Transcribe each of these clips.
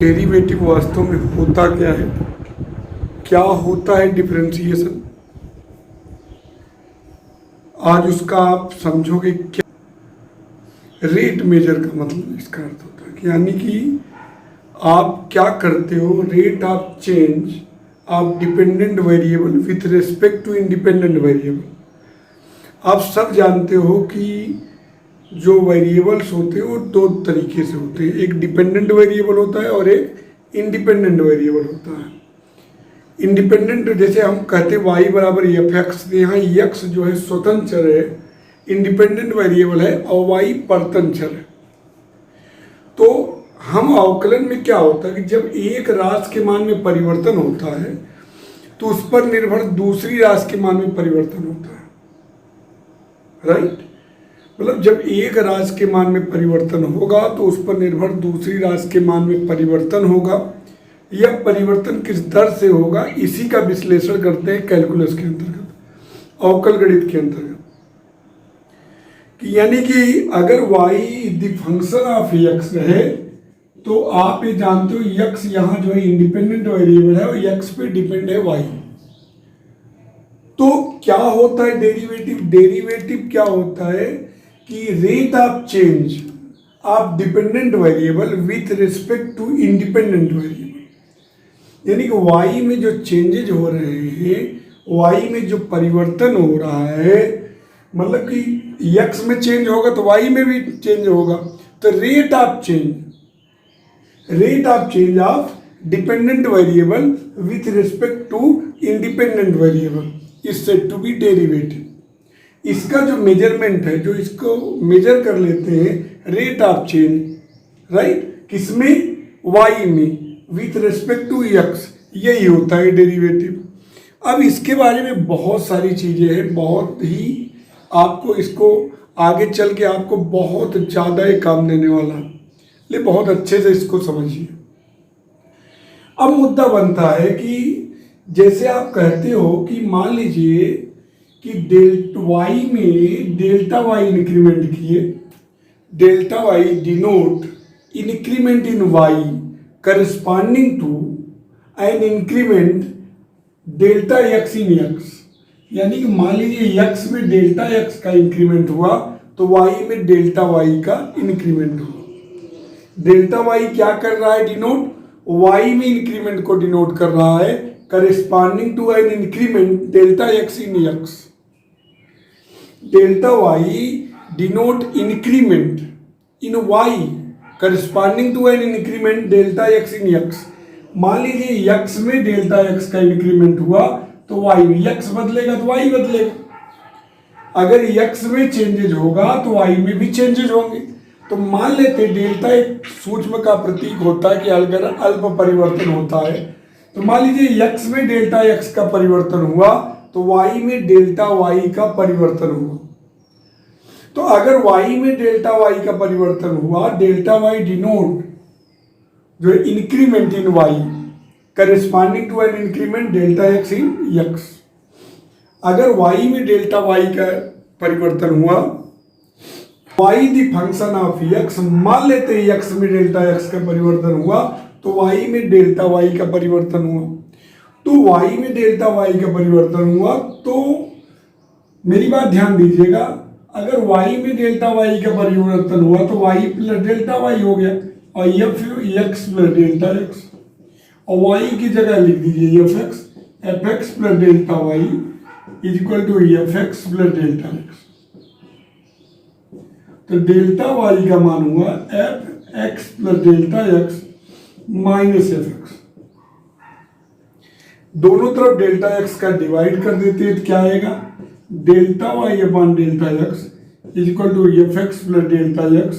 Derivative वास्तव में होता क्या है, क्या होता है डिफरेंशिएशन, आज उसका आप समझोगे। क्या रेट मेजर का मतलब इसका अर्थ होता है कि यानी कि आप क्या करते हो, rate of change of dependent variable with respect to independent variable. आप सब जानते हो कि जो वेरिएबल्स होते हैं वो दो तरीके से होते हैं, एक डिपेंडेंट वेरिएबल होता है और एक इंडिपेंडेंट वेरिएबल होता है। इंडिपेंडेंट जैसे हम कहते हैं y बराबर एफ एक्स, यहाँ x जो है स्वतंत्र चर है, इंडिपेंडेंट वेरिएबल है, और y परतन चर है। तो हम अवकलन में क्या होता है कि जब एक राशि के मान में परिवर्तन होता है तो उस पर निर्भर दूसरी राशि के मान में परिवर्तन होता है, राइट। मतलब जब एक राशि के मान में परिवर्तन होगा तो उस पर निर्भर दूसरी राशि के मान में परिवर्तन होगा। यह परिवर्तन किस दर से होगा, इसी का विश्लेषण करते हैं कैलकुलस के अंतर्गत, अवकल गणित के अंतर्गत। कि यानी कि अगर y the function of x रहे तो आप ये जानते हो x यहाँ जो है इंडिपेंडेंट वेरिएबल है और x पे डिपेंड है y। तो क्या होता है डेरिवेटिव, डेरिवेटिव क्या होता है कि rate of change of dependent variable with respect to independent variable. यानी कि y में जो चेंजेज हो रहे हैं, y में जो परिवर्तन हो रहा है, मतलब कि x में चेंज होगा तो y में भी चेंज होगा। तो rate of change of dependent variable with respect to independent variable is said to be derivative. इसका जो मेजरमेंट है, जो इसको मेजर कर लेते हैं रेट ऑफ चेंज, राइट, किसमें, y में, विथ रिस्पेक्ट टू x, यही होता है डेरिवेटिव। अब इसके बारे में बहुत सारी चीज़ें हैं, बहुत ही आपको इसको आगे चल के आपको बहुत ज़्यादा ही काम देने वाला है, ले बहुत अच्छे से इसको समझिए। अब मुद्दा बनता है कि जैसे आप कहते हो कि मान लीजिए कि y में डेल्टा y इंक्रीमेंट किए, delta y denote increment in y corresponding to an increment delta x in x। यानी कि मान लीजिए x में डेल्टा x का इंक्रीमेंट हुआ तो y में डेल्टा y का इंक्रीमेंट हुआ। डेल्टा y क्या कर रहा है, डिनोट y में इंक्रीमेंट को डिनोट कर रहा है corresponding to an increment delta x in x। Delta y denote increment in y corresponding to an increment delta x in x। मान लीजिए x में डेल्टा x का इंक्रीमेंट हुआ तो y में, x बदलेगा तो y बदलेगा। अगर x में चेंजेज होगा तो y में भी चेंजेज होंगे। तो मान लेते डेल्टा एक सूक्ष्म का प्रतीक होता है कि अगर अल्प परिवर्तन होता है, तो मान लीजिए x में डेल्टा x का परिवर्तन हुआ तो y में डेल्टा y का परिवर्तन हुआ। तो अगर y में डेल्टा y का परिवर्तन हुआ, डेल्टा y डिनोट जो increment in y corresponding to an increment delta x in x। अगर y में डेल्टा y का परिवर्तन हुआ, y the function of x, मान लेते हैं x में डेल्टा x का परिवर्तन हुआ तो y में डेल्टा y का परिवर्तन हुआ। तो y में डेल्टा y का परिवर्तन हुआ तो मेरी बात ध्यान दीजिएगा, अगर y में डेल्टा y का परिवर्तन हुआ तो y प्लस डेल्टा y हो गया और x प्लस डेल्टा x, और y की जगह लिख दीजिए f x plus delta y is equal to f x plus delta x। तो डेल्टा y का मान हुआ f x plus delta x minus F x. दोनों तरफ डेल्टा x का डिवाइड कर देते हैं तो क्या आएगा, delta y upon delta x is equal to f x plus delta x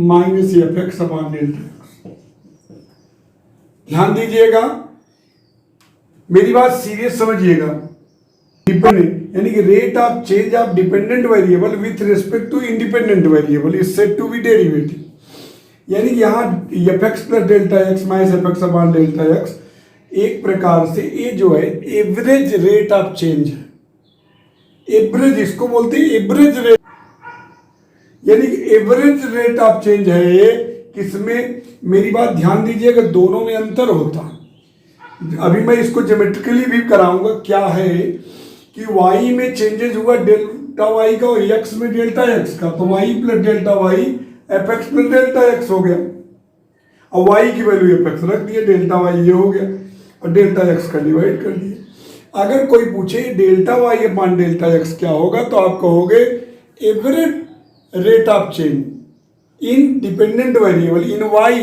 minus F x upon delta x। ध्यान दीजिएगा, मेरी बात सीरियस समझिएगा। डिपेंडेंट यानी कि rate of change of dependent variable with respect to independent variable is said to be derivative. यानी कि यहाँ f x plus delta x minus F x upon delta x एक प्रकार से ये जो है एवरेज रेट ऑफ चेंज है। एवरेज इसको बोलते हैं एवरेज रेट, यानी कि एवरेज रेट ऑफ चेंज है किसमें, मेरी बात ध्यान दीजिएगा, दोनों में अंतर होता है। अभी मैं इसको ज्योमेट्रिकली भी कराऊंगा। क्या है कि y में चेंजेस हुआ डेल्टा y का और x में डेल्टा x का, तो y plus delta y fx plus delta x हो गया। और y की वैल्यू fx रख दिया, डेल्टा y ये हो गया और डेल्टा x का डिवाइड कर दिया। अगर कोई पूछे delta y upon delta x क्या होगा, तो आप कहोगे average rate of change in dependent variable in y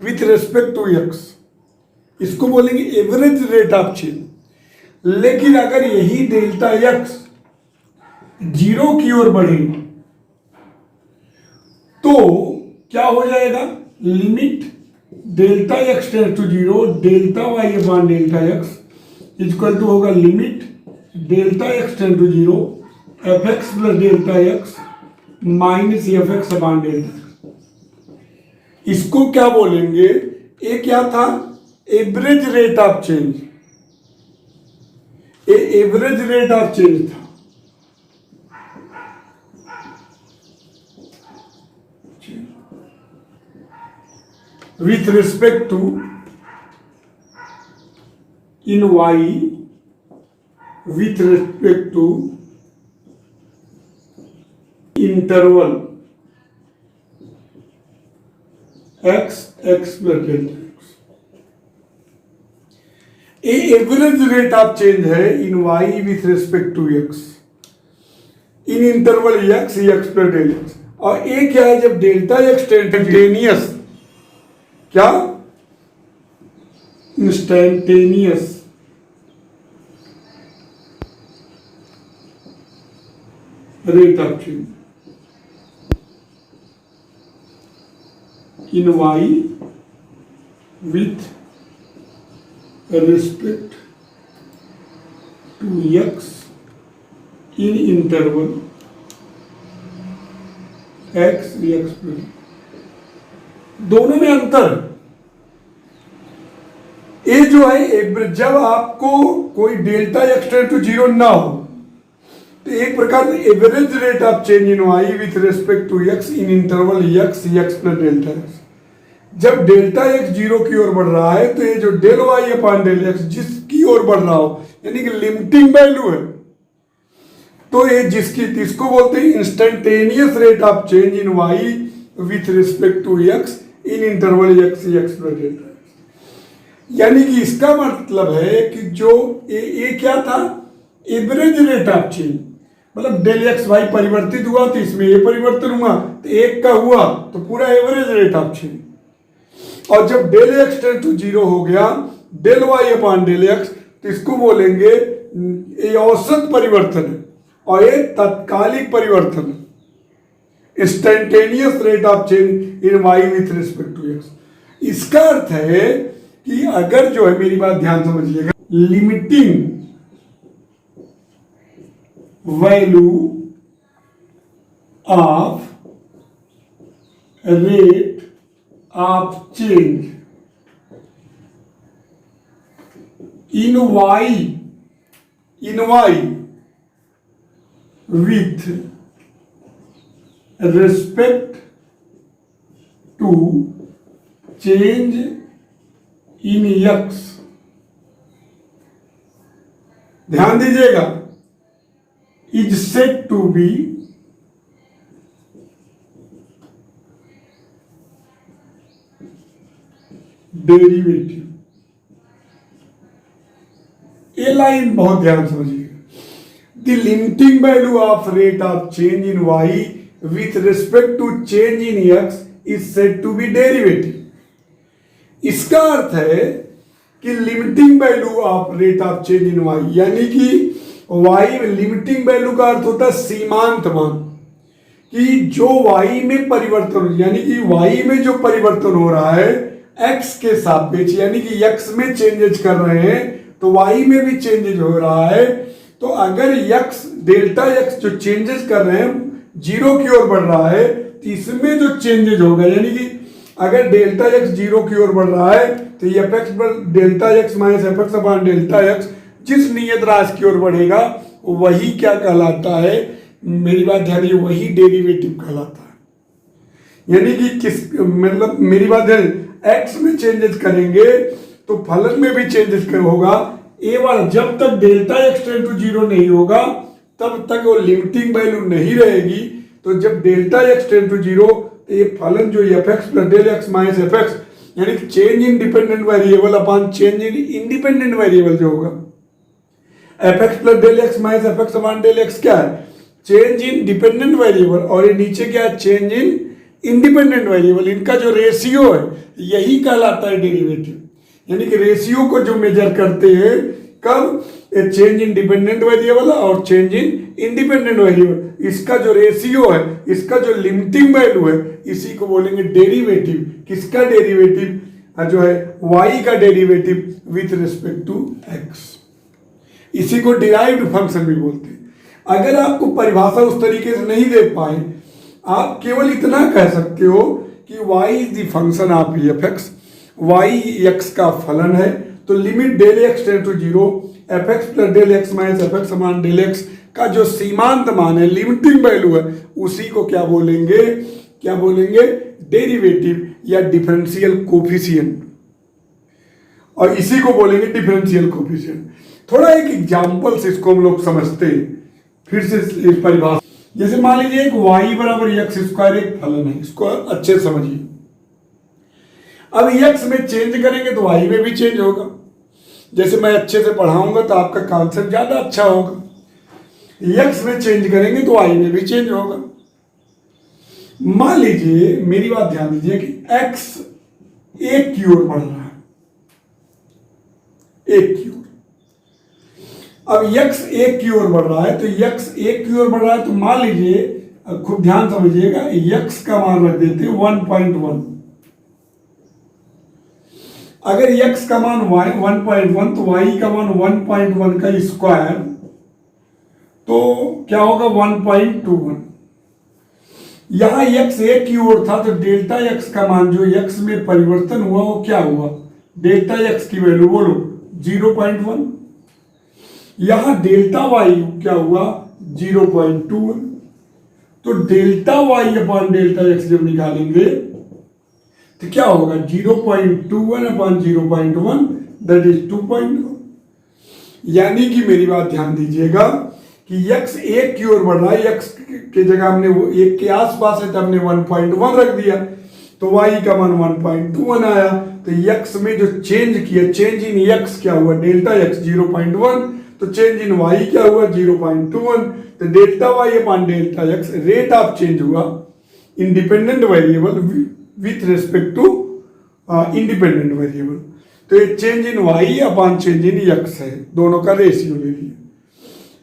with respect to x, इसको बोलेंगे एवरेज रेट ऑफ चेंज। लेकिन अगर यही डेल्टा x जीरो की ओर बढ़े तो क्या हो जाएगा, limit delta x tends to zero delta y upon delta x equal to होगा limit delta x tends to zero fx plus delta x minus fx upon delta x। इसको क्या बोलेंगे, ये क्या था, एवरेज रेट ऑफ चेंज, ये average rate of change था। With respect to in y with respect to interval x plus delta x। ये average rate of change है in y with respect to x in interval x plus delta x। और ये क्या है, जब delta x instantaneous, क्या instantaneous rate of change in y with respect to x in interval x plus, दोनों में अंतर। ये जो है, जब आपको कोई delta x tend to zero ना हो तो एक प्रकार से average rate of change in y with respect to x in interval x plus delta x। जब डेल्टा x जीरो की ओर बढ़ रहा है तो ये जो del y upon del x जिसकी ओर बढ़ रहा हो, यानी कि लिमिटिंग वैल्यू है, तो ये इसको बोलते हैं instantaneous rate of change in y with respect to x in interval x plus delta x। यानी कि इसका मतलब है कि जो ये क्या था, एवरेज रेट ऑफ चेंज, मतलब डेल एक्स वाई परिवर्तित हुआ तो इसमें ये परिवर्तन हुआ, तो एक का हुआ तो पूरा एवरेज रेट ऑफ चेंज। और जब del x tend to zero हो गया del y upon del x, तो इसको बोलेंगे ये औसत परिवर्तन है और ये तात्कालिक परिवर्तन है, instantaneous rate of change in Y with respect to x. इसका अर्थ है कि अगर जो है, मेरी बात ध्यान समझिएगा, limiting value of rate of change in y with respect to change in x, ध्यान दीजिएगा, is said to be derivative. ये लाइन बहुत ध्यान समझिएगा, the limiting value of rate of change in y with respect to change in x is said to be derivative. इसका अर्थ है कि limiting value of rate of change in y, यानी कि y में लिमिटिंग वैल्यू का अर्थ होता है सीमांत मान, कि जो y में परिवर्तन, यानी कि y में जो परिवर्तन हो रहा है x के सापेक्ष, यानी कि x में चेंजेज कर रहे हैं तो y में भी चेंजेज हो रहा है। तो अगर x डेल्टा x जो चेंजेस कर रहे हैं जीरो की ओर बढ़ रहा है तो इसमें जो चेंजेज होगा, यानी कि अगर डेल्टा x जीरो की ओर बढ़ रहा है तो ये fx पर delta x minus fx upon delta x जिस नियत राशि की ओर बढ़ेगा वही क्या कहलाता है, मेरी बात ध्यान, वही डेरिवेटिव कहलाता है। यानी कि किस मतलब मेरी बात है, एक्स में चेंजेस करेंगे तो फलन में भी चेंजेस होगा। ए वाला जब तक delta x tend to zero नहीं होगा तब तक वो लिमिटिंग वैल्यू नहीं रहेगी। तो जब delta x tend to zero तो ये फलन जो F x plus del x minus F X यानी change in dependent variable upon change in independent variable जो होगा, F x plus del x minus F x upon del X क्या है, change in dependent variable, और ये नीचे क्या है, चेंज इन इंडिपेंडेंट वेरिएबल। इनका जो रेशियो है यही कहलाता है डेरिवेटिव। यानी कि रेशियो को जो मेजर करते हैं कब, चेंज इन डिपेंडेंट वेरिएबल और चेंज इन इंडिपेंडेंट वेरिएबल, इसका जो रेशियो है, इसका जो लिमिटिंग वैल्यू है, इसी को बोलेंगे डेरिवेटिव। किसका डेरिवेटिव, जो है y का derivative with respect to x, इसी को डिराइव्ड फंक्शन भी बोलते हैं। अगर आपको परिभाषा उस तरीके से नहीं दे पाए, आप केवल इतना कह सकते हो कि y is the function of f x, y x का फलन है, तो limit del x tend to zero f x plus del x minus F x समान डेल एक्स का जो सीमांत मान है, लिमिटिंग वैल्यू है, उसी को क्या बोलेंगे, क्या बोलेंगे, डेरिवेटिव या डिफरेंशियल कोफिशिएंट, और इसी को बोलेंगे डिफरेंशियल कोफिशिएंट। थोड़ा एक एग्जांपल से इसको हम लोग समझते हैं, फिर से इस परिभाषा। जैसे मान लीजिए एक y बराबर एक्स स्क्वायर एक फलन है, इसको अच्छे समझिए। अब x में चेंज करेंगे तो y में भी चेंज होगा। जैसे मैं अच्छे से पढ़ाऊंगा तो आपका कॉन्सेप्ट ज्यादा अच्छा होगा। x में चेंज करेंगे तो y में भी चेंज होगा। मान लीजिए, मेरी बात ध्यान दीजिए कि x एक की ओर बढ़ रहा है, एक की ओर। अब x एक की ओर बढ़ रहा है, तो x एक की ओर बढ़ रहा है, तो मान लीजिए, खूब ध्यान समझिएगा, x का मान रख देते हैं 1.1। अगर x का मान 1.1 तो y का मान 1.1 का स्क्वायर, तो क्या होगा 1.21। यहां x एक की ओर था, तो डेल्टा x का मान जो x में परिवर्तन हुआ वो क्या हुआ, डेल्टा x की वैल्यू बोलो 0.1। यहां डेल्टा y क्या हुआ 0.21। तो delta y upon delta x जब निकालेंगे तो क्या होगा 0.21 अपॉन 0.1 दैट इज 2.1। यानी कि मेरी बात ध्यान दीजिएगा कि x एक की ओर बढ़ रहा है, x के जगह हमने वो एक के आसपास है तो हमने 1.1 रख दिया, तो y का मान 1.21 आया। तो x में जो चेंज किया, चेंज इन x क्या हुआ, डेल्टा x 0.1, तो चेंज इन y क्या हुआ 0.21। तो delta y upon delta x rate of change हुआ independent variable with respect to independent variable. तो ये change in y upon change in x है, दोनों का रेशियो ले लिया।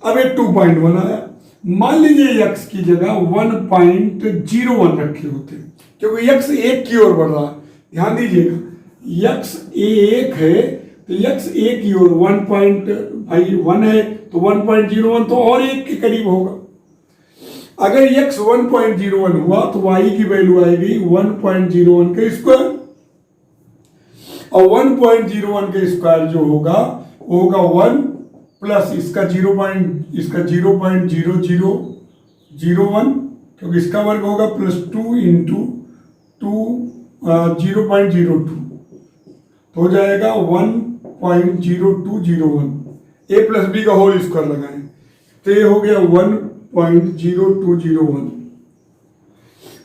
अब ये 2.1 आया। मान लीजिए x की जगह 1.01 रखे होते, क्योंकि x एक की ओर बढ़ रहा है। ध्यान दीजिएगा x एक है तो x एक की ओर 1.1 है, तो 1.01 तो और एक के करीब होगा। अगर x 1.01 हुआ तो y की वैल्यू आएगी 1.01 का स्क्वायर, और 1.01 का स्क्वायर जो होगा वो होगा 1 प्लस इसका 0.0001, क्योंकि इसका वर्ग होगा प्लस 2 इंटू 0.02, तो हो जाएगा 1.0201। a प्लस बी का होल स्क्वायर लगाएं तो ये हो गया 1.0201।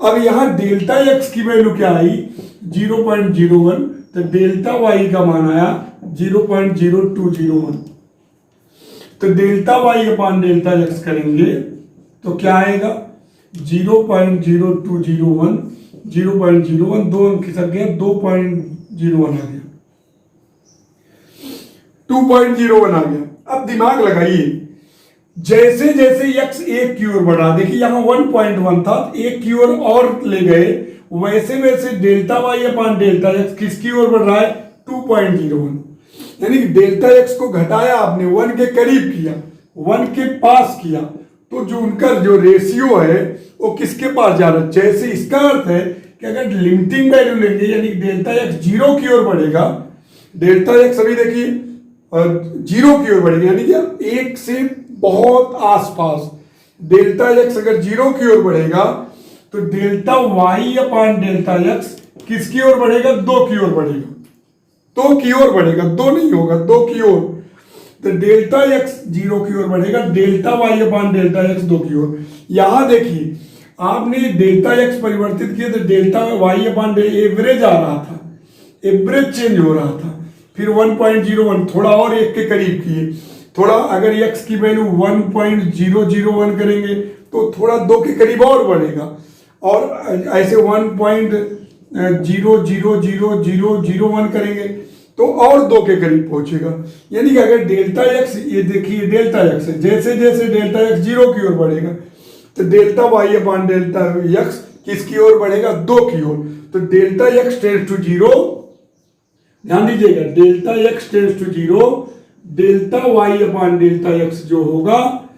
अब यहां डेल्टा x की वैल्यू क्या आई 0.01, तो डेल्टा y का मान आया 0.0201। तो delta y upon delta x करेंगे तो क्या आएगा 0.0201, 0.01 दो अंक खिसक गया, 2.01 आ गया, 2.01 आ गया। अब दिमाग लगाइए, जैसे जैसे x एक की ओर बढ़ा, देखिए यहां 1.1 था, एक की ओर और ले गए, वैसे वैसे delta y upon delta x किसकी ओर बढ़ रहा है 2.01। यानी कि डेल्टा x को घटाया आपने, 1 के करीब किया, 1 के पास किया, तो जो उनका जो रेशियो है वो किसके पास जा रहा है। जैसे इसका अर्थ है कि अगर लिमिटिंग वैल्यू लेंगे, यानी डेल्टा x 0 की ओर बढ़ेगा, डेल्टा x अभी देखिए 0 की ओर बढ़ेगा, यानी कि 1 से बहुत आसपास। डेल्टा x अगर 0 की ओर बढ़ेगा तो delta y upon delta x किसकी ओर बढ़ेगा? 2 की ओर बढ़ेगा, 2 की ओर बढ़ेगा, 2 नहीं होगा, 2 की ओर। तो डेल्टा एक्स 0 की ओर बढ़ेगा, delta y upon delta x 2 की ओर। यहां देखिए आपने डेल्टा एक्स परिवर्तित किया तो डेल्टा वाई अपान एवरेज आ रहा था, एवरेज चेंज हो रहा था। फिर 1.01 थोड़ा और 1 के करीब किए, थोड़ा अगर x की वैल्यू 1.001 करेंगे तो थोड़ा 2 के करीब और बढ़ेगा, और ऐसे 1.0000001 करेंगे तो और 2 के करीब पहुंचेगा। यानी कि अगर डेल्टा x, ये देखिए डेल्टा x है, जैसे जैसे डेल्टा x 0 की ओर बढ़ेगा तो delta y upon delta x किसकी ओर बढ़ेगा? 2 की ओर। तो डेल्टा x टेंड्स टू 0, ध्यान दीजिएगा, delta x tends to 0, delta y upon delta x जो होगा,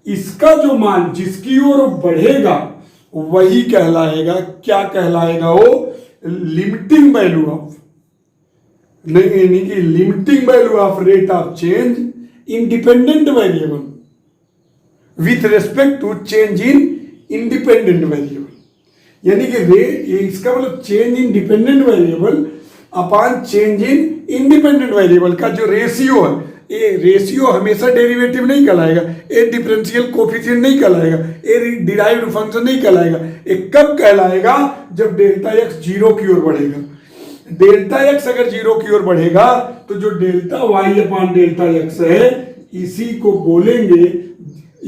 इसका जो मान जिसकी ओर बढ़ेगा वही कहलाएगा, क्या कहलाएगा? वो लिमिटिंग वैल्यू ऑफ, नहीं यानी कि limiting value of rate of change independent variable with respect to change in independent variable. यानी कि इसका मतलब change in dependent variable upon change in independent variable का जो रेशियो है, ये रेशियो हमेशा डेरिवेटिव नहीं कहलाएगा, ये डिफरेंशियल कोफिशिएंट नहीं कहलाएगा, ये डिराइव्ड फंक्शन नहीं कहलाएगा। ये कब कहलाएगा? जब डेल्टा एक्स 0 की ओर बढ़ेगा। डेल्टा एक्स अगर 0 की ओर बढ़ेगा तो जो delta y upon delta x है इसी को बोलेंगे,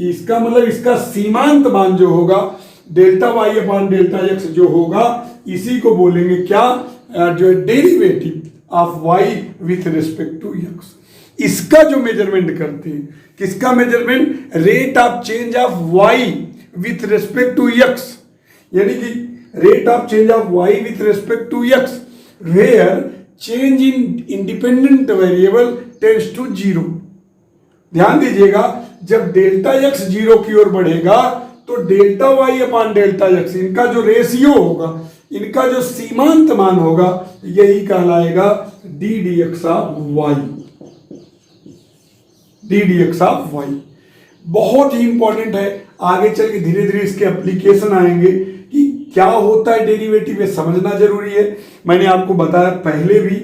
इसका मतलब इसका सीमांत मान जो होगा delta y upon delta x जो होगा इसी को बोलेंगे क्या? जो derivative of Y with respect to x. इसका जो मेजरमेंट करते हैं, किसका measurement? Rate of change of Y with respect to x, यानी कि rate of change of Y with respect to x where change in independent variable tends to 0। ध्यान दीजिएगा, जब डेल्टा एक्स 0 की ओर बढ़ेगा तो delta y upon delta x, इनका जो रेशियो होगा, इनका जो सीमांत मान होगा, यही कहलाएगा d D x of y, d D x of y. बहुत ही इंपॉर्टेंट है, आगे चल के धीरे धीरे इसके एप्लीकेशन आएंगे कि क्या होता है डेरिवेटिव, ये समझना जरूरी है। मैंने आपको बताया पहले भी,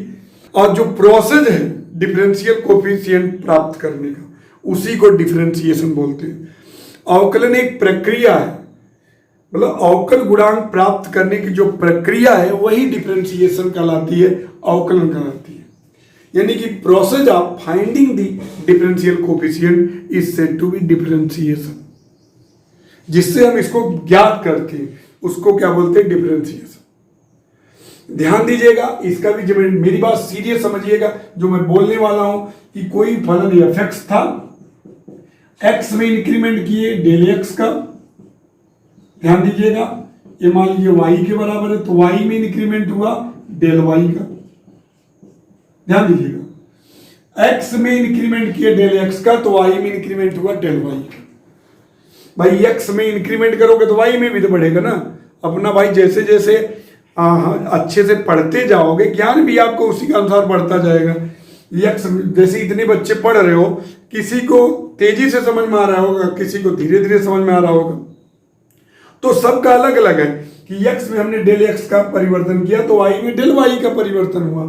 और जो प्रोसेस है डिफरेंशियल कोफिशिएंट प्राप्त करने का, उसी को डिफरेंशिएशन बोलते हैं। अवकलन एक प्रक्रिया है, मतलब अवकल गुणांक प्राप्त करने की जो प्रक्रिया है वही डिफरेंशिएशन कहलाती है, अवकलन कहलाती है। यानी कि process of finding the differential coefficient is said to be differentiation. जिससे हम इसको ज्ञात करते हैं उसको क्या बोलते हैं? डिफरेंशिएशन। ध्यान दीजिएगा, इसका भी जब मेरी बात सीरियस समझिएगा जो मैं बोलने वाला हूं कि कोई फलन एफ था, एक्स में इंक्रीमेंट किए डेल एक्स का, ध्यान दीजिएगा, ये मान लीजिए वाई के बराबर है तो वाई में इंक्रीमेंट हुआ डेल वाई का। ध्यान दीजिएगा, एक्स में इंक्रीमेंट किया डेल एक्स का तो वाई में इंक्रीमेंट हुआ डेल वाई का। भाई एक्स में इंक्रीमेंट करोगे तो वाई में भी तो बढ़ेगा ना अपना। भाई जैसे जैसे अच्छे से पढ़ते जाओगे ज्ञान भी आपको उसी के अनुसार बढ़ता जाएगा। एक्स जैसे इतने बच्चे पढ़ रहे हो, किसी को तेजी से समझ में आ रहा होगा, किसी को धीरे धीरे समझ में आ रहा होगा, तो सबका अलग अलग है कि एक्स में हमने डेल एक्स का परिवर्तन किया तो वाई में डेल वाई का परिवर्तन हुआ।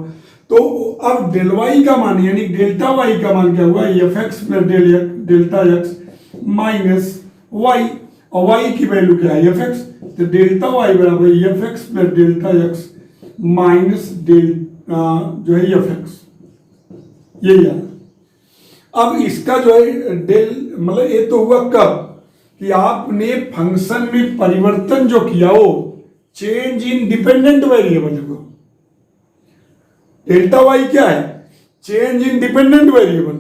तो अब डेल वाई का मान यानी डेल्टा वाई का मान क्या हुआ? F x plus delta x minus y, और वाई की वैल्यू क्या है? एफ एक्स, तो डेल्टा वाई बराबर f x plus delta x minus del जो है एफ एक्स, यही है। अब इसका जो है डेल मतलब ये तो हुआ कब कि आपने फंक्शन में परिवर्तन जो किया वो चेंज इन डिपेंडेंट वेरिएबल को। डेल्टा वाई क्या है? Change in dependent variable.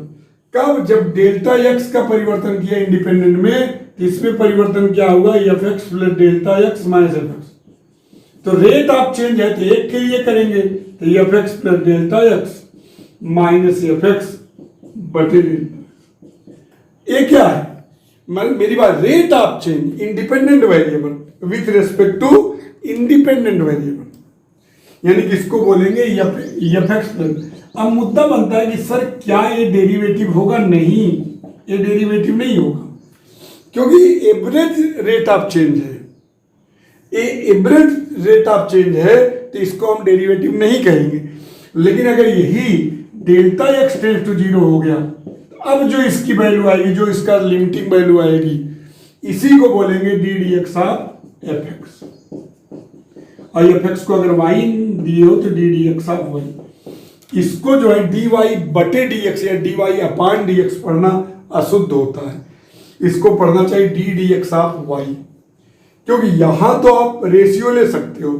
कब? जब डेल्टा एक्स का परिवर्तन किया इंडिपेंडेंट में, इसमें परिवर्तन क्या हुआ? F x plus delta x minus F x. तो रेट ऑफ चेंज है तो एक के लिए करेंगे तो f x plus delta x minus F x बटे डेल्टा। ये क्या है? मेरी बात, rate of change independent variable with respect to independent variable, यानी किसको बोलेंगे? F x plus. अब मुद्दा बनता है कि सर क्या ये डेरिवेटिव होगा? नहीं, ये डेरिवेटिव नहीं होगा क्योंकि एवरेज रेट ऑफ चेंज है। एवरेज रेट ऑफ चेंज है तो इसको हम डेरिवेटिव नहीं कहेंगे। लेकिन अगर यही delta x tends to zero हो गया तो अब जो इसकी वैल्यू आएगी, जो इसका लिमिटिंग वैल्यू आएगी, इसी को बोलेंगे d D x of f x. और एफ एक्स को अगर वाई दिए हो तो d D x of y. इसको जो है डी वाई बटे डी एक्स या d y upon d x पढ़ना अशुद्ध होता है। इसको पढ़ना चाहिए d D x of y, क्योंकि यहां तो आप रेशियो ले सकते हो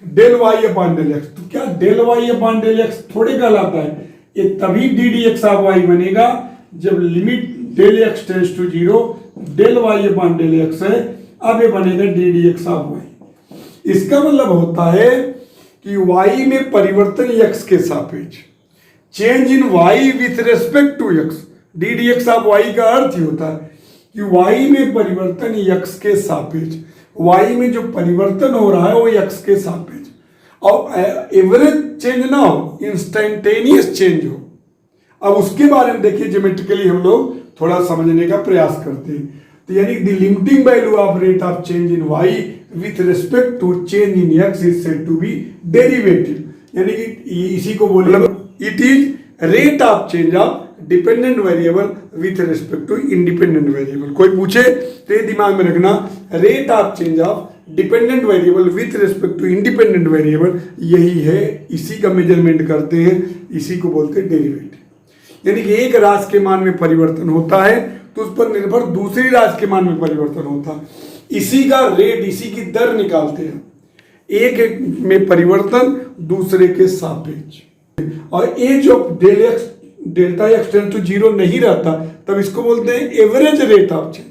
del y upon del x. तो क्या del y upon del x थोड़े कहलाता है? ये तभी d D x of y बनेगा जब limit del x tends to zero, del y upon del x है, अब ये बनेगा d D x of y. इसका मतलब होता है कि y में परिवर्तन x के सापेक्ष, change in y with respect to x, d D x of y का अर्थ ही होता है कि y में परिवर्तन x के सापेक्ष, y में जो परिवर्तन हो रहा है वो x के सापेक्ष, और एवरेज चेंज ना हो, इंस्टेंटेनियस चेंज हो। अब उसके बारे में देखिए, ज्योमेट्रिकली हम लोग थोड़ा समझने का प्रयास करते हैं। तो यानी the limiting value of rate of change in y with respect to change in x is said to be derivative. यानी कि इसी को बोले it is rate of change of dependent variable with respect to independent variable. कोई पूछे तो ये दिमाग में रखना, rate of change of dependent variable with respect to independent variable, यही है, इसी का मेजरमेंट करते हैं, इसी को बोलते हैं डेरिवेटिव। यानी कि एक राशि के मान में परिवर्तन होता है तो उस पर निर्भर दूसरी राशि के मान में परिवर्तन होता है, इसी का रेट, इसी की दर निकालते हैं, एक में परिवर्तन दूसरे के सापेक्ष। और ये जो delta x tends to zero नहीं रहता तब इसको बोलते हैं एवरेज रेट ऑफ चेंज।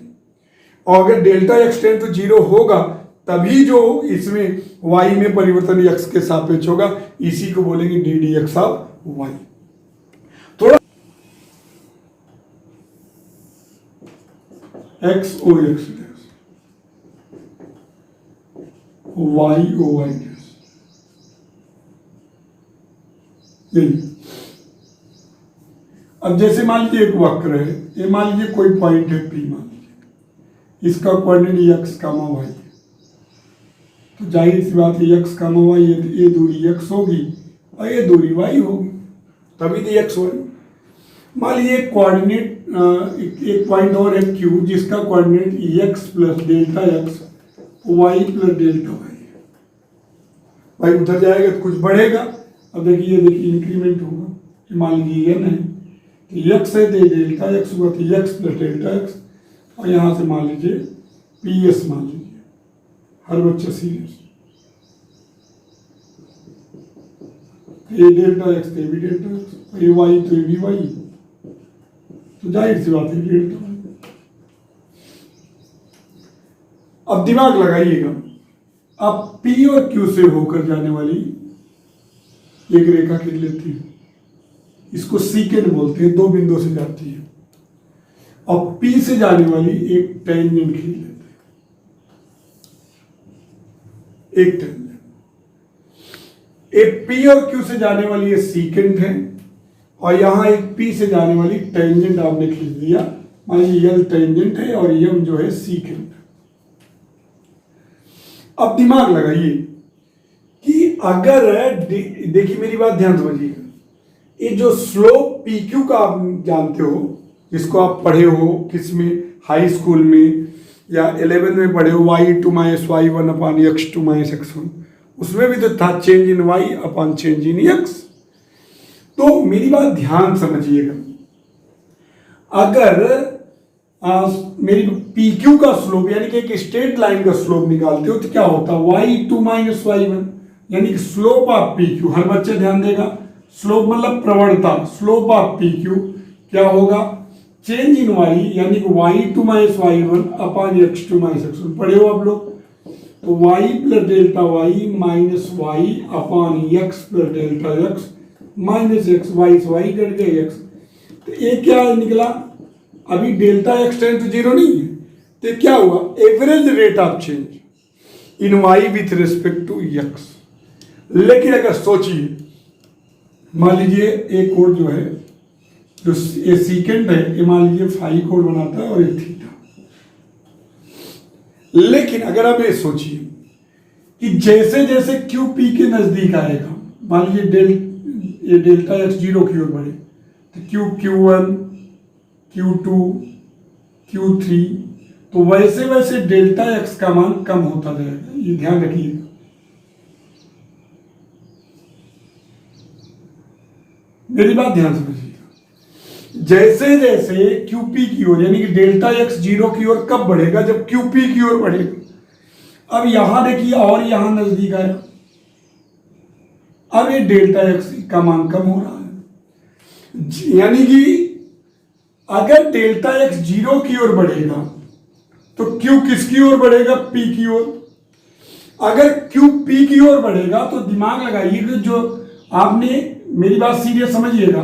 और अगर delta x tends to zero होगा तभी जो इसमें y में परिवर्तन x के सापेक्ष होगा, इसी को बोलेंगे d D x of y. थोड़ा x o x y o y यही। अब जैसे मान लीजिए एक वक्र है, ये मान लीजिए कोई पॉइंट है P, मान लीजिए इसका कोऑर्डिनेट x कामा y है, तो जाहिर सी बात है x कामा y है, ये दूरी x होगी और ये दूरी y होगी, तभी तो x y। मान लीजिए कोऑर्डिनेट एक पॉइंट और है Q जिसका coordinate x plus delta x y plus delta y है। भाई उधर जाएगा तो कुछ बढ़ेगा। अब देखिए इंक्रीमेंट होगा, मान लीजिए n है तो x है तो डेल्टा x हुआ, तो x प्लस डेल्टा x, और यहाँ से मान लीजिए PS मान लीजिए, हर बच्चा सीरियस, ये डेल्टा x तो ये भी डेल्टा x, ये y तो ये भी y, तो जाहिर सी बात है डेल्टा y। अब दिमाग लगाइएगा, अब P और Q से होकर जाने वाली एक रेखा खींच लेती है, इसको सीकेंट बोलते हैं, दो बिंदुओं से जाती है, और P से जाने वाली एक टेंजेंट खींच लेते हैं, एक टेंजेंट। एक P और Q से जाने वाली ये सीकेंट है, और यहां एक P से जाने वाली टेंजेंट आपने खींच दिया, मान लीजिए L टेंजेंट है और M जो है सीकेंट। अब दिमाग लगाइए कि अगर देखिए मेरी बात ध्यान समझिएगा, ये जो स्लोप पी क्यू का आप जानते हो, जिसको आप पढ़े हो किसमें, हाई स्कूल में या 11 में पढ़े हो, y two minus Y one upon x two minus x one, उसमें भी तो था change in y upon change in x। तो मेरी बात ध्यान समझिएगा, अगर मेरी पी क्यू का स्लोप यानी कि एक स्ट्रेट लाइन का स्लोप निकालते हो तो क्या होता है, y two minus Y one, यानी कि स्लोप ऑफ पी क्यू, हर बच्चे ध्यान देगा, स्लोप मतलब प्रवणता, स्लोप ऑफ पी क्यू क्या होगा, चेंज इन वाई यानी कि Y two minus Y one upon x two minus x one, पढ़े हो आप लोग, तो Y plus delta Y minus Y upon X plus delta x minus X, Y से वाई कट गया एक्स, तो ये क्या निकला, अभी delta x tend to zero नहीं है, तो क्या हुआ, average rate of change in Y with respect to X. लेकिन अगर सोचिए, मान लीजिए एक कोण जो है, जो ये सीकेंट है, ये मान लीजिए फाई कोण बनाता है और ये थीटा। लेकिन अगर आप ये सोचिए कि जैसे जैसे क्यू पी के नजदीक आएगा, मान लीजिए ये डेल्टा एक्स जीरो की ओर बढ़े तो Q one, Q two, Q three, तो वैसे वैसे डेल्टा एक्स का मान कम होता जाएगा। ये ध्यान रखिएगा। मेरी बात ध्यान समझिएगा। जैसे जैसे क्यूपी की ओर यानी कि डेल्टा एक्स जीरो की ओर कब बढ़ेगा? जब क्यूपी की ओर बढ़ेगा। अब यहां देखिए और यहां नजदीक आया, अब ये डेल्टा एक्स का मान कम हो रहा है। यानी कि अगर डेल्टा एक्स जीरो की ओर बढ़ेगा तो क्यू किसकी ओर बढ़ेगा? पी की ओर। अगर क्यू पी की ओर बढ़ेगा तो दिमाग लगाइए कि जो आपने, मेरी बात सीरियस समझिएगा,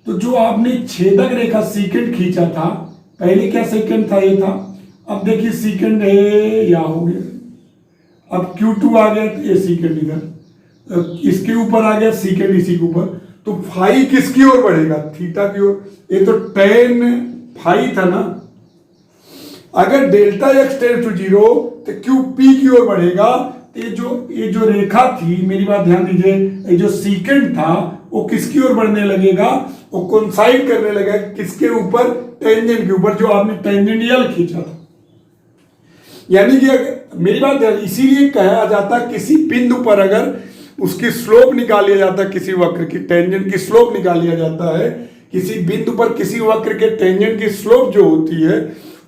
तो जो आपने छेदक रेखा सीकेंड खींचा था, पहले क्या सेकंड था? ये था। अब देखिए सीकेंड है या हो गया, अब Q2 आ गया तो ये सीकेंड इधर, इसके ऊपर आ गया सीकेंड इसी के ऊपर, तो फाई किसकी ओर बढ़ेगा? थीटा की ओर। ये तो टेन फाई था ना। अगर delta x tends to zero तो क्यू पी की ओर बढ़ेगा। ये जो रेखा थी, मेरी बात ध्यान दीजिए, ये जो सीकेंड था वो किसकी ओर बढ़ने लगेगा? वो कोइंसाइड करने लगेगा किसके ऊपर? टेंजेंट के ऊपर, जो आपने टेंजेंटियल खींचा था। यानी कि मेरी बात ध्यान, इसीलिए कहा जाता किसी बिंदु पर अगर उसकी स्लोप निकाल लिया जाता है, किसी वक्र की टेंजेंट की स्लोप निकाल लिया जाता है, किसी बिंदु पर किसी वक्र के टेंजेंट की स्लोप जो होती है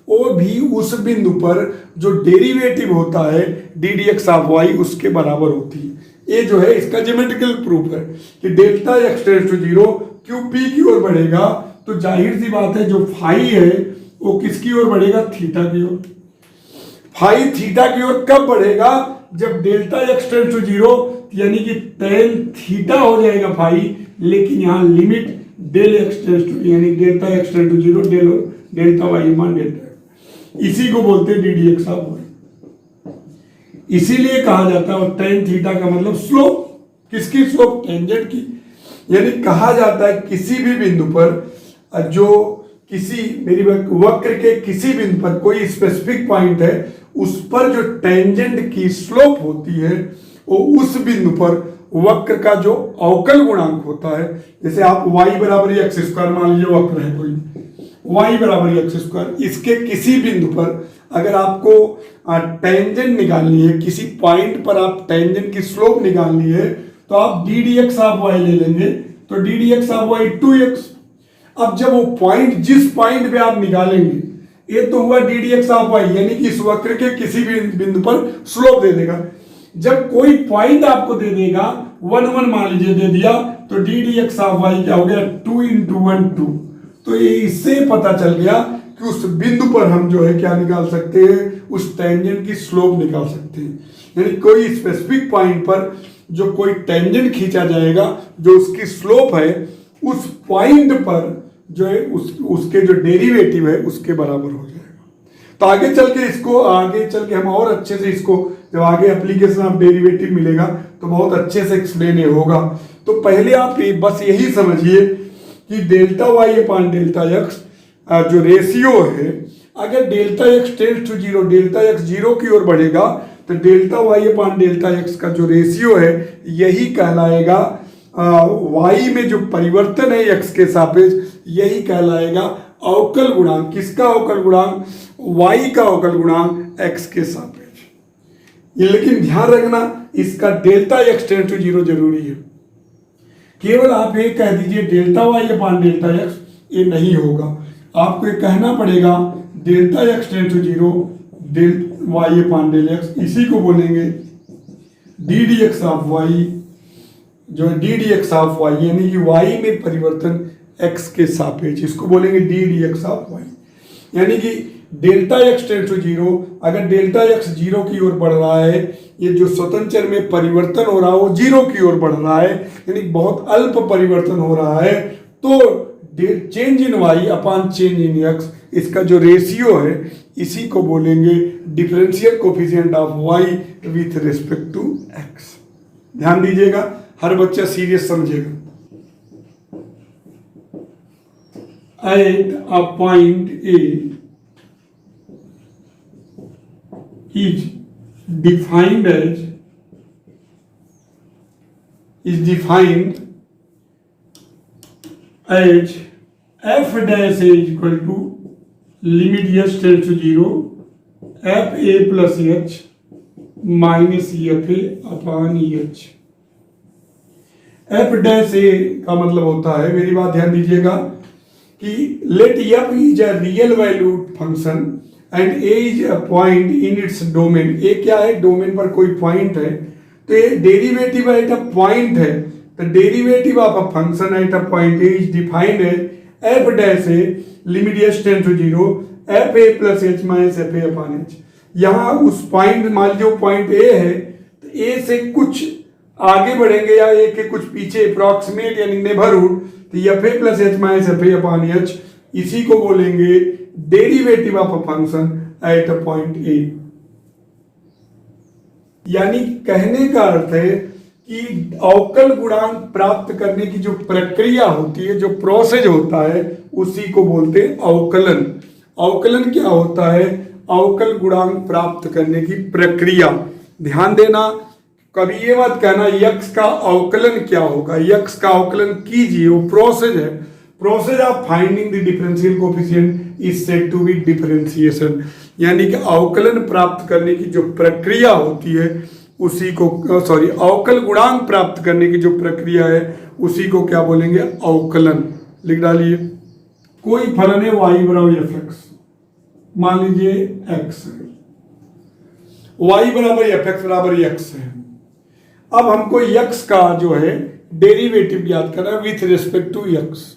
वो भी उस बिंदु पर जो डेरिवेटिव होता है d D x of y उसके बराबर होती है। ये जो है इसका ज्योमेट्रिकल प्रूफ है कि delta x tends to zero Q P की ओर बढ़ेगा तो जाहिर सी बात है जो फाई है वो किसकी ओर बढ़ेगा? थीटा की ओर। फाई थीटा की ओर कब बढ़ेगा? जब delta x tends to zero, यानी कि टेन थीटा हो जाएगा फाई, लेकिन यहां limit del x tends to, यानी delta x tends to zero, delta Y मान डेल्टा, इसी को बोलते हैं D D x of Y. इसीलिए कहा जाता है टेन थीटा का मतलब स्लोप, किसकी स्लोप? टेंजेंट की। यानी कहा जाता है किसी भी बिंदु पर जो किसी, मेरी वक्र के किसी बिंदु पर कोई स्पेसिफिक पॉइंट है, उस पर जो टेंजेंट की स्लोप होती है वो उस बिंदु पर वक्र का जो अवकल गुणांक होता है, जैसे आप y बराबर एक्स स्क्वायर मान लीजिए वक्र है कोई, y बराबर एक्स स्क्वायर, इसके किसी बिंदु पर अगर आपको टेंजेंट निकालनी है, किसी पॉइंट पर आप टेंजेंट की स्लोप निकालनी है, तो आप d D x of y ले लेंगे, तो d D x of y 2x। अब जब वो पॉइंट, जिस पॉइंट पे आप निकालेंगे, ये तो हुआ d D x of y, यानी कि इस वक्र के किसी भी बिंदु पर स्लोप दे देगा। जब कोई पॉइंट आपको दे देगा 1 1 मान लीजिए दे दिया, तो d D x of y क्या हो गया? 2 × 1 2। तो ये इससे पता चल गया कि उस बिंदु पर हम जो है क्या निकाल सकते हैं? उस टेंजेंट की स्लोप निकाल सकते हैं। यानी कोई स्पेसिफिक पॉइंट पर जो कोई टेंजेंट खींचा जाएगा, जो उसकी स्लोप है, उस पॉइंट पर जो है उसके जो डेरिवेटिव है उसके बराबर हो जाएगा। तो आगे चल के हम और अच्छे से इसको, जब आगे एप्लीकेशन ऑफ डेरिवेटिव मिलेगा तो बहुत अच्छे से एक्सप्लेन होगा। तो पहले आप बस यही समझिए कि delta y upon delta x जो रेशियो है, अगर delta x tends to zero, delta x zero की ओर बढ़ेगा तो delta y upon delta x का जो रेशियो है यही कहलाएगा, वाई में जो परिवर्तन है एक्स के सापेक्ष, यही कहलाएगा अवकल गुणांक। किसका अवकल गुणांक? वाई का अवकल गुणांक एक्स के सापेक्ष। ये लेकिन ध्यान रखना, इसका delta x tends to zero जरूरी है। केवल आप ये कह दीजिए delta y upon delta x, ये नहीं होगा। आपको ये कहना पड़ेगा delta x tends to zero del y upon del x, इसी को बोलेंगे d D x of y, जो है d D x of y, यानी कि वाई में परिवर्तन एक्स के सापेक्ष, इसको बोलेंगे d D x of y. यानी कि delta x tends to zero, अगर डेल्टा एक्स जीरो की ओर बढ़ रहा है, ये जो स्वतंत्र चर में परिवर्तन हो रहा है वो जीरो की ओर बढ़ रहा है, यानी बहुत अल्प परिवर्तन हो रहा है, तो change in Y upon change in X, इसका जो रेशियो है इसी को बोलेंगे differential coefficient of Y with respect to X. ध्यान दीजिएगा, हर बच्चा सीरियस समझेगा। At a point A is defined as is defined as F dash A equal to limit H tends to zero F A plus H minus F A upon H. F dash A का मतलब होता है, मेरी बात ध्यान दीजिएगा, कि let f is a real valued function and a is a point in its domain. A क्या है? डोमेन पर कोई पॉइंट है, तो ये डेरिवेटिव एट अ पॉइंट है। तो derivative of a function at a point a is defined as F dash a limit H tends to zero F A plus H minus F A upon h. यहाँ उस point, मान लीजिए point A है, तो ए से कुछ आगे बढ़ेंगे या ए के कुछ पीछे अप्रॉक्सीमेट यानी नेबरहुड, तो F A plus H minus F A upon H, इसी को बोलेंगे derivative of a function at a point ए। यानी कहने का अर्थ है कि अवकल गुणांक प्राप्त करने की जो प्रक्रिया होती है, जो प्रोसेस होता है, उसी को बोलते हैं अवकलन। अवकलन क्या होता है? अवकल गुणांक प्राप्त करने की प्रक्रिया। ध्यान देना, कभी ये मत कहना यक्स का अवकलन क्या होगा। यक्स का अवकलन कीजिए, वो प्रोसेस है। Process of finding the differential coefficient is said to be differentiation. यानी कि अवकलन प्राप्त करने की जो प्रक्रिया होती है उसी को, अवकल गुणांक प्राप्त करने की जो प्रक्रिया है उसी को क्या बोलेंगे? अवकलन। लिख डालिए। कोई फलन है y बराबर एफ एक्स, मान लीजिए x है, y बराबर एफ एक्स बराबर x है। अब हमको x का जो है डेरिवेटिव याद करना है विथ रिस्पेक्ट टू x।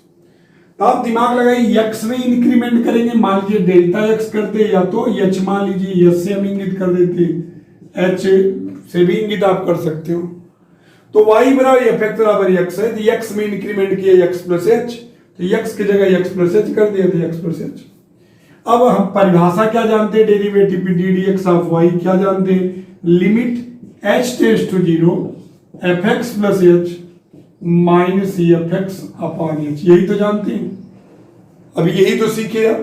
तो आप दिमाग लगाइए, x में इंक्रीमेंट करेंगे, मान लीजिए डेल्टा x करते, या तो h मान लीजिए s से हम इंगित कर देते, h से भी इंगित आप कर सकते हो। तो y बराबर एफ एक्स बराबर x है, तो x में इंक्रीमेंट किया x प्लस एच, तो x की जगह x प्लस एच कर दिया, तो x प्लस एच। अब हम परिभाषा क्या जानते हैं डेरिवेटिव की? D D x of y क्या जानते हैं? Limit H tends to zero f x plus H minus F x upon h, यही तो जानते हैं। अब यही तो सीखे आप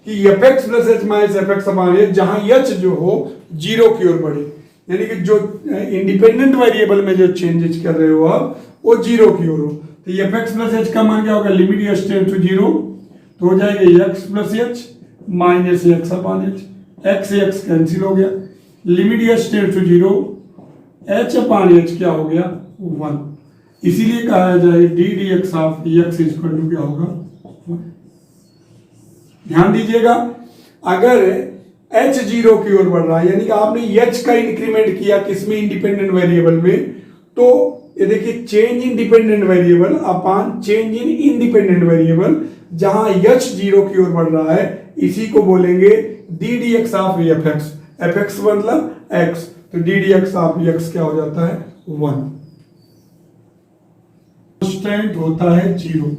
कि F x plus H minus F x upon H, जहां एच जो हो जीरो की ओर बढ़े, यानी कि जो इंडिपेंडेंट वेरिएबल में जो चेंजेस कर रहे हो आप वो जीरो की ओर हो। तो एफ एक्स प्लस एच का मान क्या होगा? Limit H tends to zero, तो हो जाएगा x plus H minus x upon h. X से एक्स कैंसिल हो गया, limit H tends to zero h upon h क्या हो गया? 1। इसीलिए कहा जाए d D x of x equal to क्या होगा? 1। ध्यान दीजिएगा, अगर h जीरो की ओर बढ़ रहा है, यानी कि आपने h का इंक्रीमेंट किया किसमें? इंडिपेंडेंट वेरिएबल में, तो ये देखिए change in dependent variable upon change in independent variable, जहां h जीरो की ओर बढ़ रहा है इसी को बोलेंगे d D x of f x. F x मतलब x, तो d D x of x क्या हो जाता है? 1। कांस्टेंट होता है जीरो।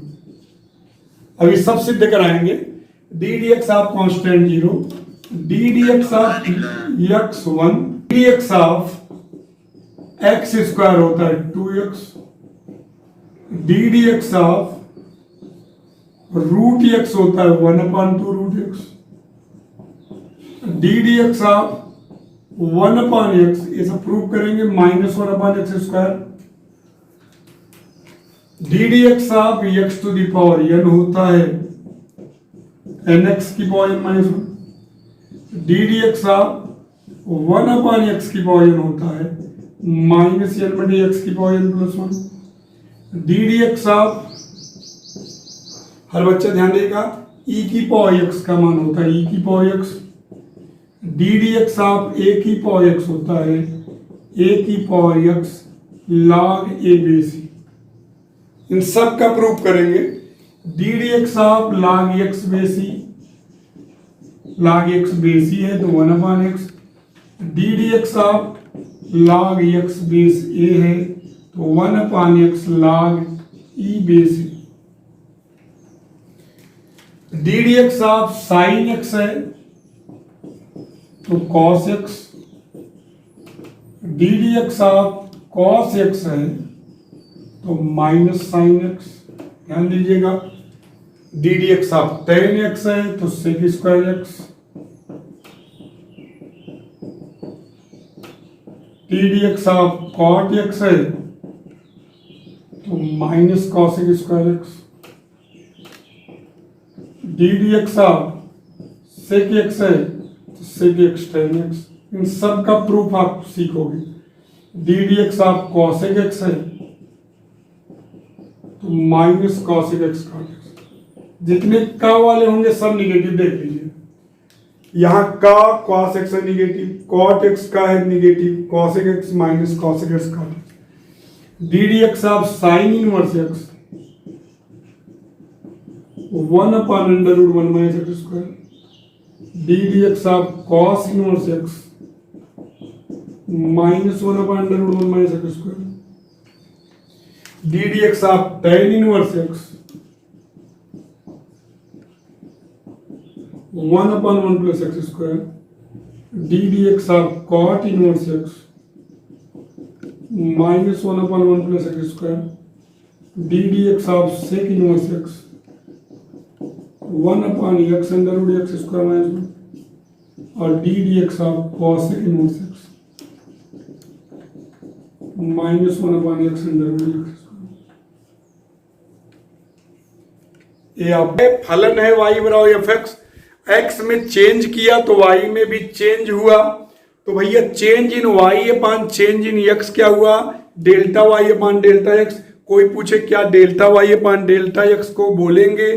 अभी सब सिद्ध कराएंगे। D D x of constant zero, d D x of x 1, d x of x square होता है 2x, d D x of root x होता है 1/2 root x, d D x of 1/x, ये सब प्रूव करेंगे, -1/x square, d D x of x to the power n होता है nx की power n-1, d D x of 1/x की power n होता है -n/x की power n+1, d D x of, हर बच्चा ध्यान देगा, e की पावर x का मान होता है e की power x, d D x of a की पावर x होता है a की power x log a base. इन सब का प्रूफ करेंगे। D D x of log x base e, log x base e है तो 1/x, d D x of log x base a है तो 1/x log e base. D D x of sine x है तो cos x, d D x of cos x है तो minus sine x। ध्यान दीजिएगा, d D x of tan x है तो sec square x, d D x of cot x है तो minus cosec square x, d D x of sec x है तो सेक एक्स टेन एक्स, इन सब का प्रूफ आप सीखोगे। D D x of cosec x है तो minus cosec x cot x. जितने का वाले होंगे सब निगेटिव देख लीजिए। यहाँ का कॉस एक्स है निगेटिव, कॉट एक्स का है negative, cosec x minus cosec x cot x. D D x of sine inverse x 1/√1 minus x square, d D x of cos inverse x -1/√1 minus x square, d D x of tan inverse x 1/1 plus x square, d D x of cot inverse x -1/1 plus x square, d D x of sec inverse x 1/x under x square minus 1, और D D x of cosec inverse x -1/x under x. ये आपके फलन है y बराबर f x, x में change किया तो y में भी चेंज हुआ, तो भैया change in y upon change in x क्या हुआ, डेल्टा y अपान डेल्टा x। कोई पूछे क्या डेल्टा y अपान डेल्टा x को बोलेंगे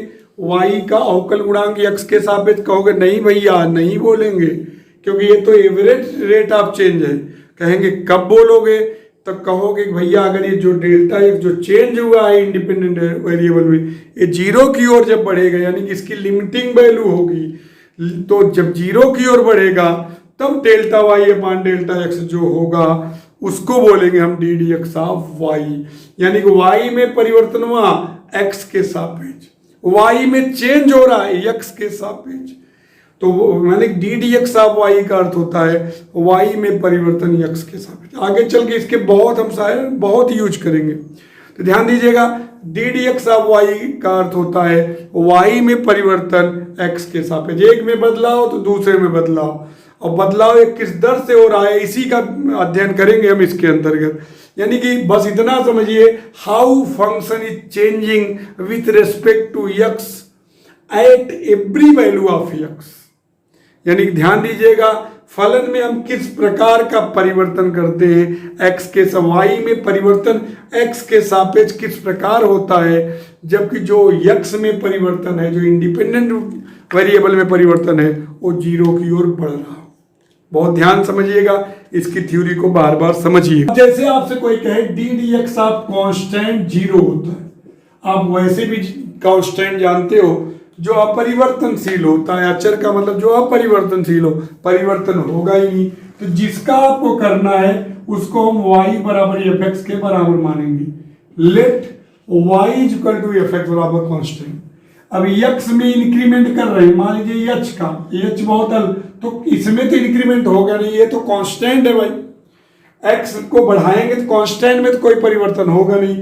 y का अवकल गुणांक x के सापेक्ष, कहोगे नहीं भैया नहीं बोलेंगे क्योंकि ये तो एवरेज रेट ऑफ चेंज है। कहेंगे कब बोलोगे, तो कहोगे भैया अगर ये जो डेल्टा एक्स जो चेंज हुआ है इंडिपेंडेंट वेरिएबल में, ये जीरो की ओर जब बढ़ेगा यानी कि इसकी लिमिटिंग वैल्यू होगी, तो जब जीरो की ओर बढ़ेगा तब delta y upon delta x जो होगा उसको बोलेंगे हम d D x of y, यानी कि वाई में परिवर्तन हुआ एक्स के सापेक्ष, वाई में चेंज हो रहा है एक्स के सापेक्ष, तो मैंने d D x of y का अर्थ होता है वाई में परिवर्तन एक्स के सापेक्ष। आगे चल के इसके बहुत हम शायद बहुत यूज करेंगे, तो ध्यान दीजिएगा d D x of y का अर्थ होता है वाई में परिवर्तन एक्स के सापेक्ष। एक में बदलाव तो दूसरे में बदलाव, और बदलाव एक किस दर से हो रहा है इसी का अध्ययन करेंगे हम इसके अंतर्गत। यानी कि बस इतना समझिए, how function is changing with respect to x at every value of x. यानी कि ध्यान दीजिएगा फलन में हम किस प्रकार का परिवर्तन करते हैं, एक्स के वाई में परिवर्तन एक्स के सापेक्ष किस प्रकार होता है, जबकि जो एक्स में परिवर्तन है, जो इंडिपेंडेंट वेरिएबल में परिवर्तन है, वो जीरो की ओर बढ़ रहा। बहुत ध्यान समझिएगा, इसकी थ्योरी को बार बार समझिए। जैसे आपसे कोई कहे D D x of constant zero होता है, आप वैसे भी कांस्टेंट जानते हो जो अपरिवर्तनशील होता है, अचर का मतलब जो अपरिवर्तनशील हो, परिवर्तन होगा ही नहीं, तो जिसका आपको करना है उसको हम y बराबर एफ एक्स के बराबर मानेंगे। Let y is equal to f x बराबर कांस्टेंट। अब x में इंक्रीमेंट कर रहे हैं, मान लीजिए h का, h बहुत अल, तो इसमें तो इंक्रीमेंट होगा नहीं, ये तो कांस्टेंट है भाई। x को बढ़ाएंगे तो कांस्टेंट में तो कोई परिवर्तन होगा नहीं,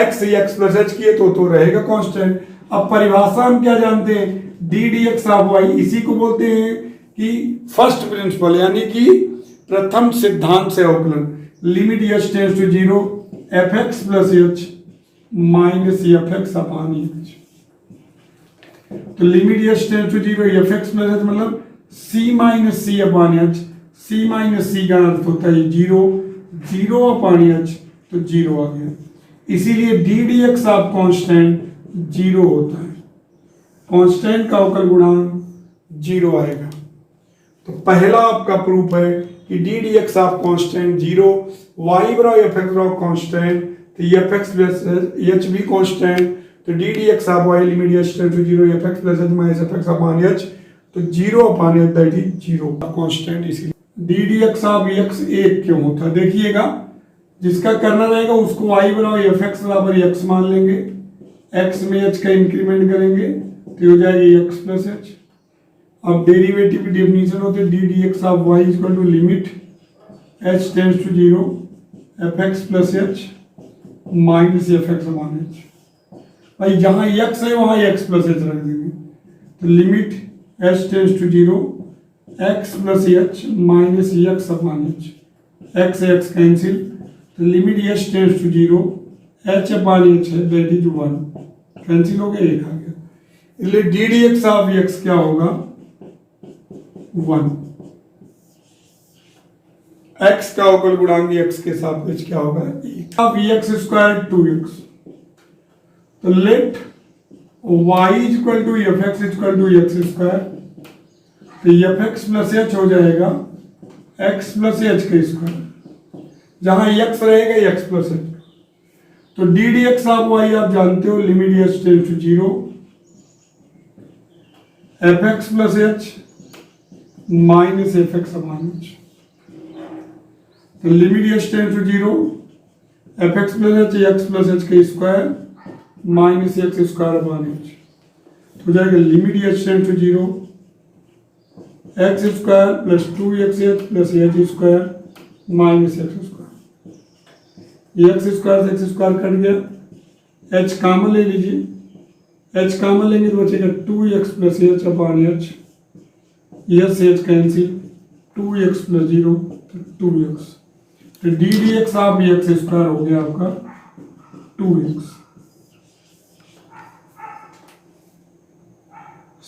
x प्लस h किए तो रहेगा कांस्टेंट। अब परिभाषा हम क्या जानते हैं, D D x of y, इसी को बोलते हैं कि फर्स्ट प्रिंसिपल, यानी कि प्रथम सिद्धांत से अवकलन। Limit H tends to zero f x plus H minus F x upon h. तो limit H tends to zero f x plus h मतलब c minus c upon h, c minus c का अर्थ होता है zero, zero upon h तो zero आ गया। इसीलिए d D x of constant zero होता है, कांस्टेंट का अवकल गुणांक जीरो आएगा। तो पहला आपका प्रूफ है कि d D x of constant zero, y बराबर एफ एक्स बराबर कांस्टेंट, तो एफ एक्स प्लस एच भी कांस्टेंट, तो d D x of y limit H tends to zero f x plus H minus F x upon h, तो zero upon h that is zero constant. इसीलिए d D x of x एक क्यों होता है, देखिएगा जिसका करना रहेगा उसको वाई बराबर एफ एक्स बराबर एक्स मान लेंगे, x में h का इंक्रीमेंट करेंगे तो हो जाएगी x प्लस h। अब डेरिवेटिव की डेफिनेशन होती है d D x of y equal to limit h tends to zero f x plus H minus F x upon h. भाई जहाँ x है वहाँ x प्लस एच रख देंगे, तो limit h tends to zero x plus H minus x upon h, x से x cancel, तो limit h tends to zero h upon h है, दैट इज 1, कैंसिल हो गया, एक आ गया, इसलिए d D x of x क्या होगा 1। एक्स का अवकल गुणांक एक्स के सापेक्ष क्या होगा 1 ऑफ एक्स स्क्वायर 2x। तो let y is equal to f x equal to x square, तो एफ एक्स प्लस एच हो जाएगा एक्स प्लस एच का स्क्वायर, जहां एक्स रहेगा एक्स प्लस एच। तो d D x of y आप जानते हो limit H tends to 0, f x plus H minus F x upon h. तो limit H tends to 0, f x plus h का square minus x square upon h. हो जाएगा limit H tends to 0, x square plus 2x h plus h square minus x square. X square से x square cut गया, h common ले लीजिए, h common लेंगे तो बचेगा 2x plus h upon h, h से एच कैंसिल, 2x प्लस 0 तो 2x। तो d D x of x square हो गया आपका 2x।